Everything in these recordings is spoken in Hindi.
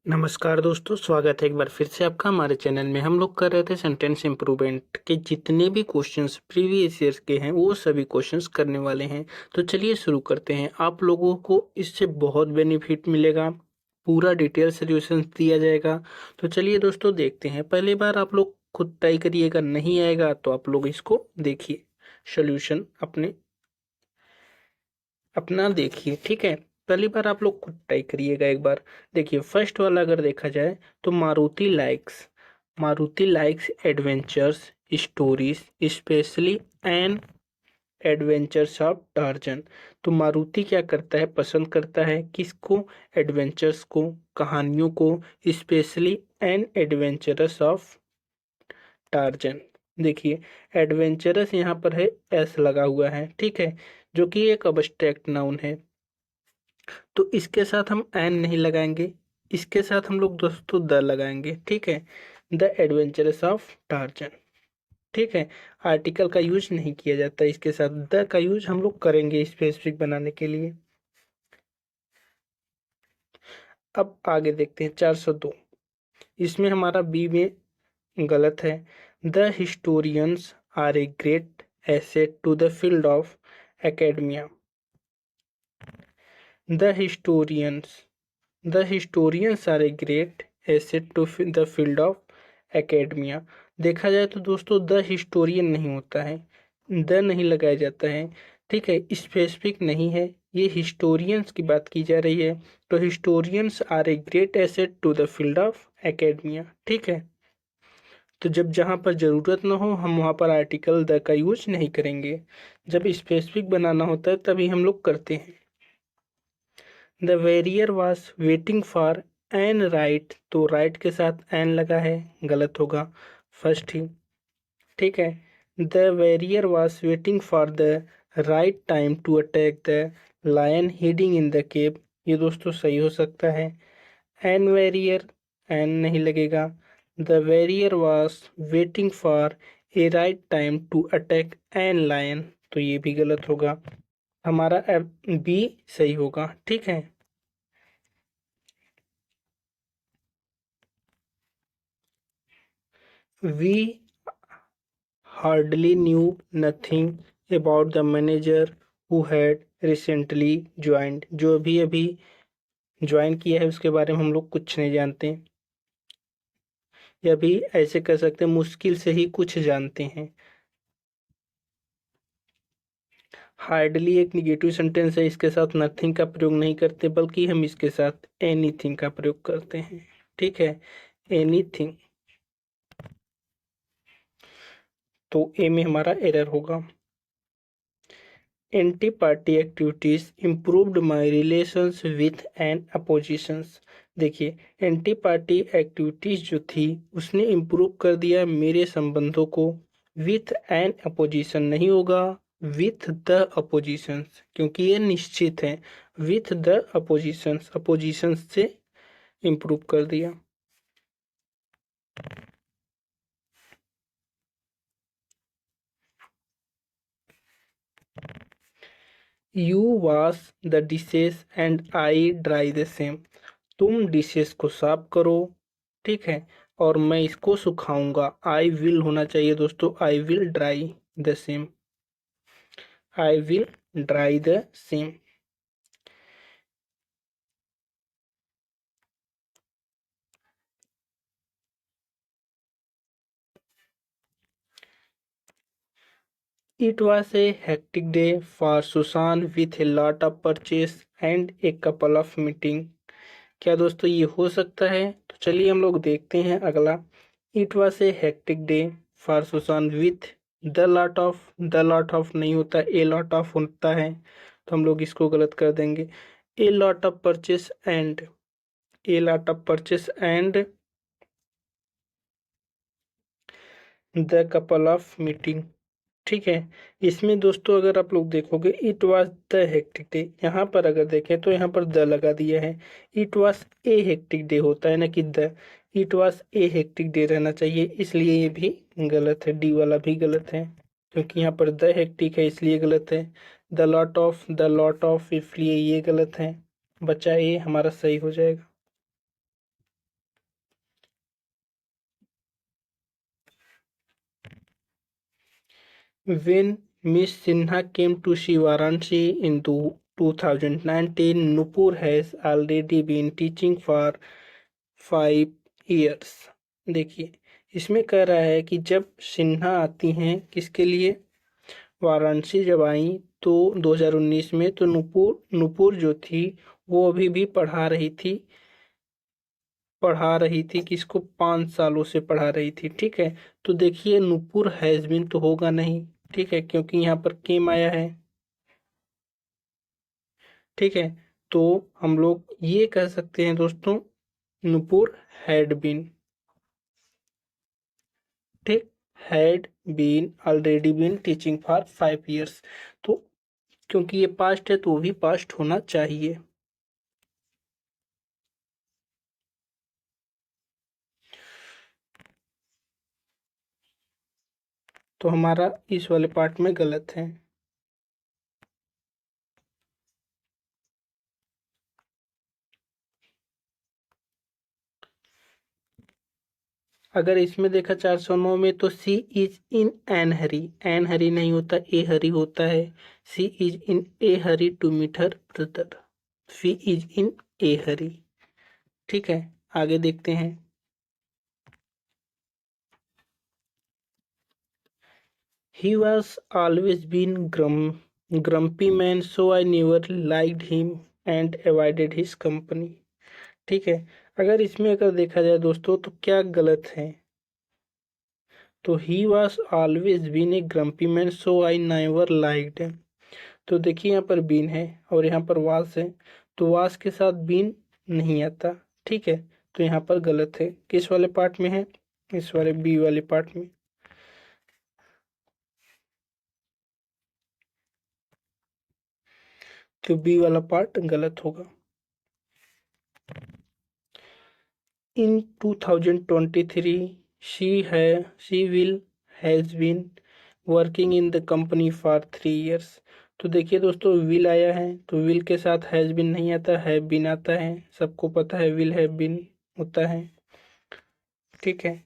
नमस्कार दोस्तों, स्वागत है एक बार फिर से आपका हमारे चैनल में। हम लोग कर रहे थे सेंटेंस इम्प्रूवमेंट के जितने भी क्वेश्चंस प्रीवियस ईयर के हैं वो सभी क्वेश्चंस करने वाले हैं। तो चलिए शुरू करते हैं। आप लोगों को इससे बहुत बेनिफिट मिलेगा, पूरा डिटेल सोल्यूशन दिया जाएगा। तो चलिए दोस्तों देखते हैं। पहली बार आप लोग खुद ट्राई करिएगा, नहीं आएगा तो आप लोग इसको देखिए, सोल्यूशन अपना देखिए, ठीक है। पहली बार आप लोग खुद ट्राई करिएगा एक बार। देखिए फर्स्ट वाला अगर देखा जाए तो Maruti likes adventures stories specially an adventures of Tarzan. तो मारुति क्या करता है, पसंद करता है किसको, एडवेंचर्स को, कहानियों को, specially N adventurous of torsion. देखिए एडवेंचरस यहाँ पर है, एस लगा हुआ है, ठीक है, जो कि एक अब्स्ट्रैक्ट नाउन है। तो इसके साथ हम एन नहीं लगाएंगे, इसके साथ हम लोग दोस्तों द लगाएंगे, ठीक है। द एडवेंचरस ऑफ टार्जन, ठीक है। आर्टिकल का यूज नहीं किया जाता, इसके साथ द का यूज हम लोग करेंगे स्पेसिफिक बनाने के लिए। अब आगे देखते हैं 402। इसमें हमारा बी में गलत है। The historians are a great asset to the field of academia. The historians the historians are a great asset to the field of academia. देखा जाए तो दोस्तों द हिस्टोरियन नहीं होता है, द नहीं लगाया जाता है, ठीक है, स्पेसिफिक नहीं है, ये हिस्टोरियंस की बात की जा रही है। तो historians are a great asset to the field of academia, ठीक है। तो जब जहाँ पर ज़रूरत ना हो हम वहाँ पर आर्टिकल द का यूज नहीं करेंगे, जब स्पेसिफिक बनाना होता है तभी हम लोग करते हैं। The warrior was waiting for an right, तो राइट के साथ एन लगा है, गलत होगा फर्स्ट ही, ठीक है। The warrior was waiting for the right time to attack the lion hiding in the cave, ये दोस्तों सही हो सकता है। एन वेरियर, एन नहीं लगेगा। The warrior was waiting for a right time to attack an lion, तो ये भी गलत होगा, हमारा बी सही होगा, ठीक है। We hardly knew nothing about the manager who had recently joined, जो अभी अभी ज्वाइन किया है उसके बारे में हम लोग कुछ नहीं जानते, या भी ऐसे कर सकते हैं मुश्किल से ही कुछ जानते हैं। हार्डली एक निगेटिव सेंटेंस है, इसके साथ नथिंग का प्रयोग नहीं करते बल्कि हम इसके साथ एनीथिंग का प्रयोग करते हैं, ठीक है, एनीथिंग। तो ए में हमारा एरर होगा। Anti party activities improved my relations with an oppositions. देखिए एंटी पार्टी एक्टिविटीज जो थी उसने इम्प्रूव कर दिया मेरे संबंधों को, विथ एन अपोजिशन नहीं होगा, विथ द अपोजिशंस, क्योंकि ये निश्चित है। विथ द अपोजिशंस, अपोजिशंस से इम्प्रूव कर दिया। You wash the dishes and I dry the same. तुम डिशेस को साफ करो, ठीक है, और मैं इसको सुखाऊंगा। आई विल होना चाहिए दोस्तों, I will dry the same, I will dry the same. It was a hectic day for Susan with a lot of purchase and a couple of meeting. क्या दोस्तों ये हो सकता है? तो चलिए हम लोग देखते हैं अगला। It was a hectic day for Susan with the lot of नहीं होता, ए लॉट ऑफ होता है, तो हम लोग इसको गलत कर देंगे। A lot of purchase and, a lot of purchase and the couple of meeting, ठीक है। इसमें दोस्तों अगर आप लोग देखोगे it was the hectic day, यहाँ पर अगर देखें तो यहाँ पर द लगा दिया है। It was a hectic day होता है ना कि the, it was a hectic day रहना चाहिए, इसलिए ये भी गलत है, डी वाला भी गलत है, क्योंकि यहाँ पर द हेक्टिक है इसलिए गलत है। द लॉट ऑफ इसलिए ये गलत है, बचा ए हमारा सही हो जाएगा। When Miss Sinha came to see Varanasi in 2019, Nupur has already been teaching for 5 years। देखिए, इसमें कह रहा है कि जब सिन्हा आती हैं किसके लिए, वाराणसी जब आई तो 2019 में, तो नुपुर नुपुर जो थी वो अभी भी पढ़ा रही थी किसको, 5 सालों से पढ़ा रही थी। ठीक है, तो देखिए नुपुर हैज बीन तो होगा नहीं, ठीक है, क्योंकि यहाँ पर केम आया है। ठीक है, तो हम लोग ये कह सकते हैं दोस्तों, नुपुर हैड बीन। ठीक, had been already been teaching for 5 years। तो क्योंकि ये पास्ट है तो वो भी पास्ट होना चाहिए। तो हमारा इस वाले पार्ट में गलत है। अगर इसमें देखा 409 में, तो she is in an hurry, an hurry नहीं होता, ए हरी होता है। She is in a hurry to meet her brother, she is in a hurry. ठीक है, आगे देखते हैं। He was always been grumpy man, so I never liked him and avoided his company। ठीक है, अगर इसमें अगर देखा जाए दोस्तों तो क्या गलत है, तो he was always been a grumpy man so I never liked him. तो देखिए यहाँ पर बीन है और यहाँ पर वास है, तो वास के साथ बीन नहीं आता। ठीक है, तो यहाँ पर गलत है। किस वाले पार्ट में है, इस वाले बी वाले पार्ट में। तो बी वाला पार्ट गलत होगा। In 2023 she will has been working in the company for 3 years। तो देखिए दोस्तों, विल आया है तो विल के साथ हैज बीन नहीं आता, है बीन आता है। सबको पता है विल हैव बीन होता है। ठीक है,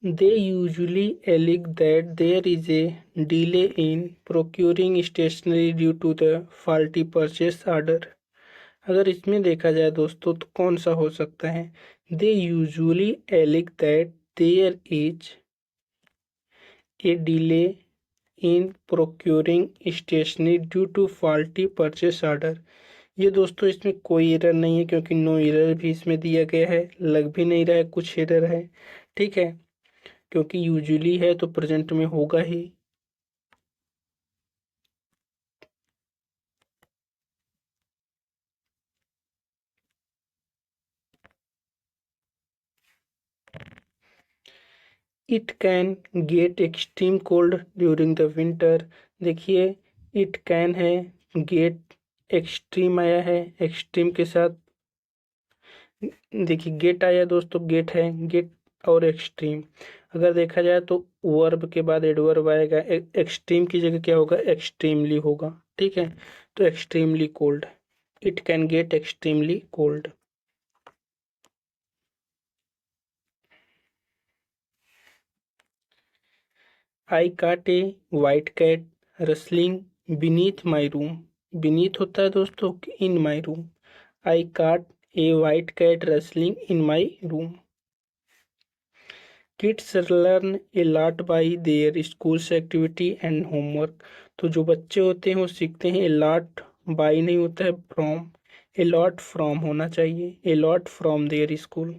they usually allege that there is a delay in procuring stationery due to the faulty purchase order। अगर इसमें देखा जाए दोस्तों तो कौन सा हो सकता है, they usually allege that there is a delay in procuring stationery due to faulty purchase order। ये दोस्तों इसमें कोई एरर नहीं है, क्योंकि नो एरर भी इसमें दिया गया है, लग भी नहीं रहा है कुछ एरर है। ठीक है, क्योंकि यूजुअली है तो प्रेजेंट में होगा ही। It can get extreme cold during the winter. देखिए, इट कैन है, गेट एक्सट्रीम आया है, एक्सट्रीम के साथ देखिए गेट आया दोस्तों, गेट है, गेट और एक्सट्रीम। अगर देखा जाए तो वर्ब के बाद एडवर्ब आएगा, एक्सट्रीम की जगह क्या होगा, एक्सट्रीमली होगा। ठीक है, तो extremely cold, it can get extremely cold. I caught a white cat rustling beneath my room. Beneath होता है दोस्तों in my room. I caught a white cat rustling in my room. Kids learn a lot by their schools activity and homework. तो जो बच्चे होते हैं वो सीखते हैं, ए लॉट बाई नहीं होता है, फ्रॉम, ए लॉट फ्रॉम होना चाहिए, a lot from their school.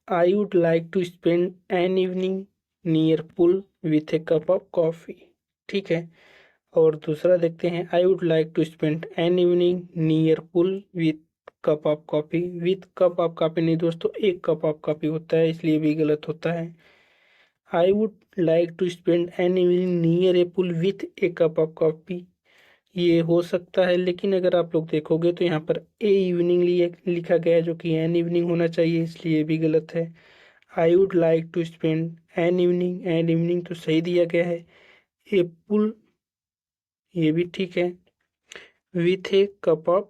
I would like to spend an evening near pool with a cup of coffee. ठीक है, और दूसरा देखते हैं, I would like to spend an evening near pool with cup of coffee. With cup of coffee नहीं दोस्तों, एक कप ऑफ कॉफ़ी होता है, इसलिए भी गलत होता है। I would like to spend an evening near a pool with a cup of coffee, ये हो सकता है, लेकिन अगर आप लोग देखोगे तो यहाँ पर ए इवनिंग लिखा गया है, जो कि एन इवनिंग होना चाहिए, इसलिए भी गलत है। I would like to spend an evening, an evening तो सही दिया गया है। ए पुल ये भी ठीक है। With a cup of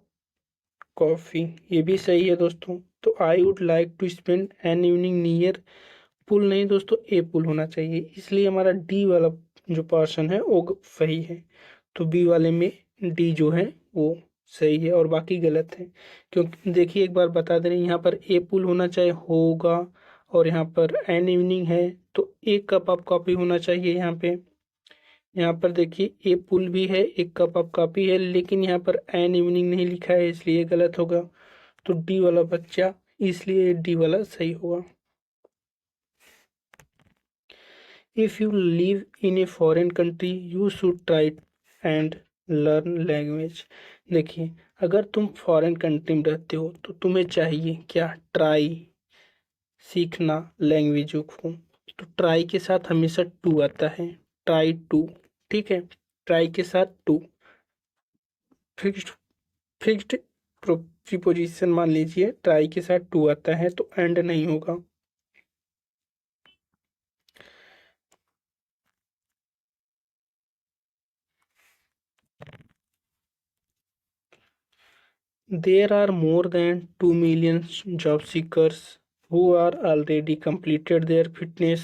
coffee, ये भी सही है दोस्तों। तो I would like to spend an evening near pool नहीं दोस्तों, ए पुल होना चाहिए, इसलिए हमारा डी वाला जो पर्सन है वो सही है। तो बी वाले में डी जो है वो सही है और बाकी गलत है। क्योंकि देखिए एक बार बता दे रहे हैं, यहाँ पर ए पुल होना चाहिए होगा, और यहाँ पर एन इवनिंग है तो एक कप ऑफ कॉफ़ी होना चाहिए यहाँ पे। यहाँ पर देखिए ए पुल भी है, एक कप ऑफ कॉफ़ी है, लेकिन यहाँ पर एन इवनिंग नहीं लिखा है, इसलिए गलत होगा। तो डी वाला बच्चा, इसलिए डी वाला सही होगा। If you live in a foreign country, you should try and learn language। देखिए अगर तुम फॉरेन कंट्री में रहते हो तो तुम्हें चाहिए क्या, ट्राई, सीखना लैंग्वेजों को। तो ट्राई के साथ हमेशा टू आता है, ट्राई टू, ठीक है। ट्राई के साथ टू, फिक्स्ड फिक्स्ड प्रीपोजिशन मान लीजिए, ट्राई के साथ टू आता है तो एंड नहीं होगा। There are more than 2 million job seekers who are already completed their fitness